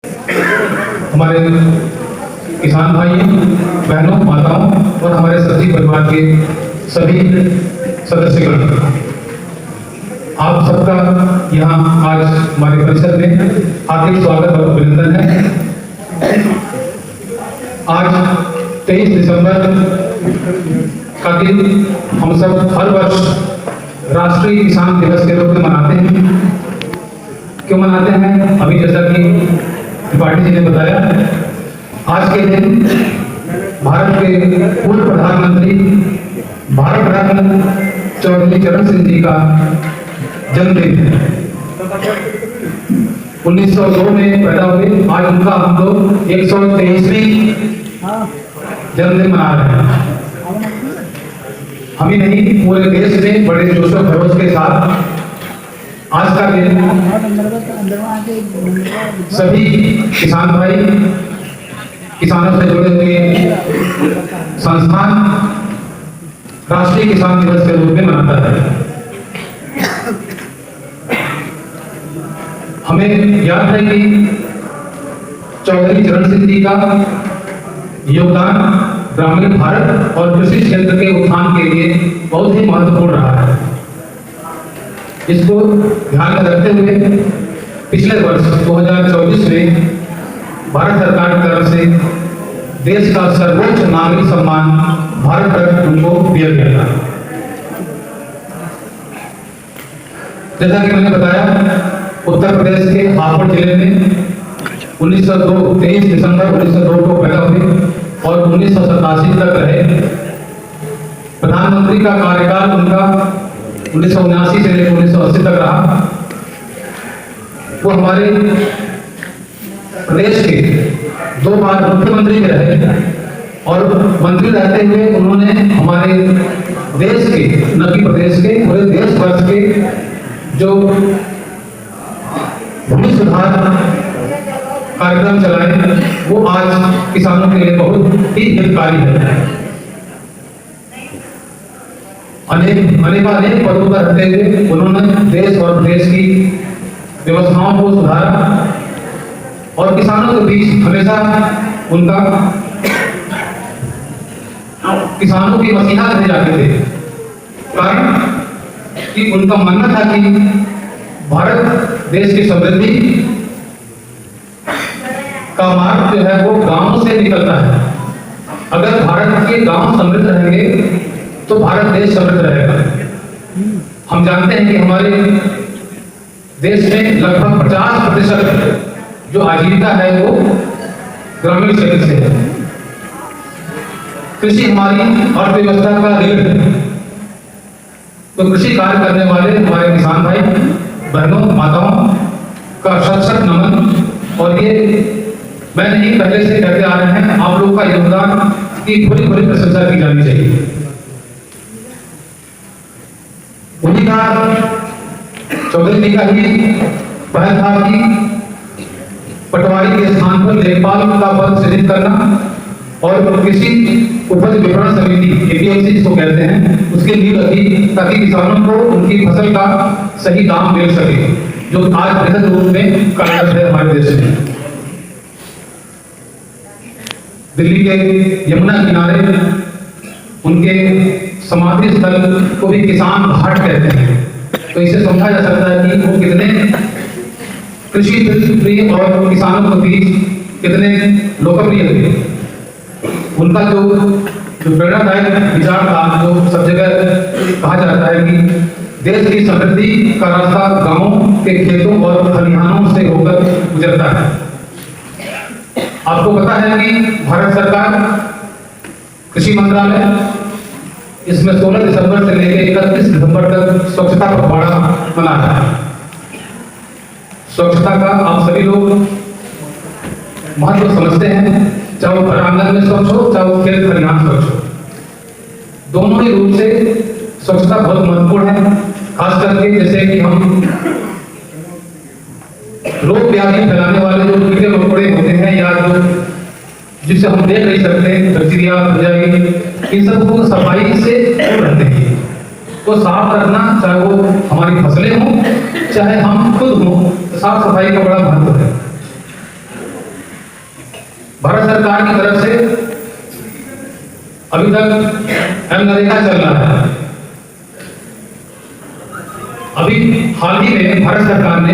हमारे किसान भाइयों, बहनों, माताओं और हमारे सभी परिवार के सभी सदस्यगण, आप सबका यहाँ आज हमारे परिषद में हार्दिक स्वागत और अभिनंदन है। आज 23 दिसंबर का दिन हम सब हर वर्ष राष्ट्रीय किसान दिवस के रूप में मनाते हैं। क्यों मनाते हैं? अभी जैसा कि त्रिपाठी जी ने बताया, आज के दिन भारत के पूर्व प्रधानमंत्री भारत रत्न चौधरी चरण सिंह जी का जन्मदिन है। 1902 में पैदा हुए, आज उनका हम लोग 123वीं जन्मदिन मना रहे हैं। हम ही नहीं, पूरे देश में बड़े जोशो खरोश के साथ आज का दिन सभी किसान भाई, किसानों से जुड़े हुए संस्थान राष्ट्रीय किसान दिवस के रूप में मनाता है। हमें याद है कि चौधरी चरण सिंह जी का योगदान ग्रामीण भारत और कृषि क्षेत्र के उत्थान के लिए बहुत ही महत्वपूर्ण रहा है। इसको ध्यान में रखते हुए पिछले वर्ष 2024 में भारत सरकार की तरफ से देश का सर्वोच्च नागरिक सम्मान भारत रत्न उनको दिया गया था। जैसा कि मैंने बताया, उत्तर प्रदेश के हापुड़ जिले में 23 दिसंबर 1902 को पैदा हुए और 1987 तक रहे। प्रधानमंत्री का कार्यकाल उनका 1979 से लेकर 1980 तक रहा। वो हमारे प्रदेश के 2 बार मुख्यमंत्री भी रहे और मंत्री रहते हुए उन्होंने हमारे देश के, न कि प्रदेश के, पूरे देश वर्ष के जो भूमि सुधार कार्यक्रम चलाए, वो आज किसानों के लिए बहुत ही हितकारी है। अनेक पदों पर रहते हुए उन्होंने देश और प्रदेश की व्यवस्थाओं को सुधारा और किसानों के बीच हमेशा उनका किसानों की मसीहा रहे जाते थे। कारण कि उनका मानना था कि भारत देश की समृद्धि का मार्ग जो है वो गांव से निकलता है। अगर भारत के गांव समृद्ध रहेंगे तो भारत देश समृद्ध रहेगा। हम जानते हैं कि हमारे देश में लगभग 50% जो आजीविका है वो ग्रामीण क्षेत्र से है। कृषि हमारी अर्थव्यवस्था का रीढ़ है। तो कृषि कार्य करने वाले हमारे किसान भाई, बहनों, माताओं का शत नमन। और ये मैं नहीं, पहले से कहते आ रहे हैं, आप लोग का योगदान की पूरी प्रशंसा की जानी चाहिए। उन्हीं का, चौधरी जी का ही पहल था कि पटवारी के स्थान पर लेखपाल का पद सृजित करना और कृषि उपज विपणन समिति APMC जिसको कहते हैं, उसकी नींव रखी ताकि किसानों को उनकी फसल का सही दाम मिल सके, जो आज बृहद रूप में कार्यरत है हमारे देश में। दिल्ली के यमुना किनारे उनके समाधि स्थल को भी किसान घाट कहते हैं। तो इसे समझा जा सकता है कि वो कितने कृषि प्रिय और किसानों के बीच कितने लोकप्रिय थे। उनका जो प्रेरणादायक विचार था, जो सब जगह कहा जाता है कि देश की समृद्धि का रास्ता गांवों के खेतों और खलिहानों से होकर गुजरता है। आपको पता है कि भारत सरकार कृषि मंत्रालय इसमें 16 दिसंबर से लेकर 31 दिसंबर तक स्वच्छता पखवाड़ा मना रहा है। स्वच्छता का आप सभी लोग महत्व समझते हैं, चाहे वो घर आंगन में स्वच्छ हो, चाहे वो खेत खलिहान स्वच्छ हो। दोनों ही रूप से स्वच्छता बहुत महत्वपूर्ण है। खास करके जैसे कि हम रोग व्याधि फैलाने वाले जो कीड़े मकोड़े होते हैं या जो जिसे हम देख नहीं सकते, बैक्टीरिया, फंजाई, इन सबको सफाई से दूर रहते हैं। तो साफ रखना, चाहे वो हमारी फसलें हों, चाहे हम खुद हों, तो साफ सफाई का बड़ा महत्व है। भारत सरकार की तरफ से अभी तक मनरेगा चल रहा है। अभी हाल ही में भारत सरकार ने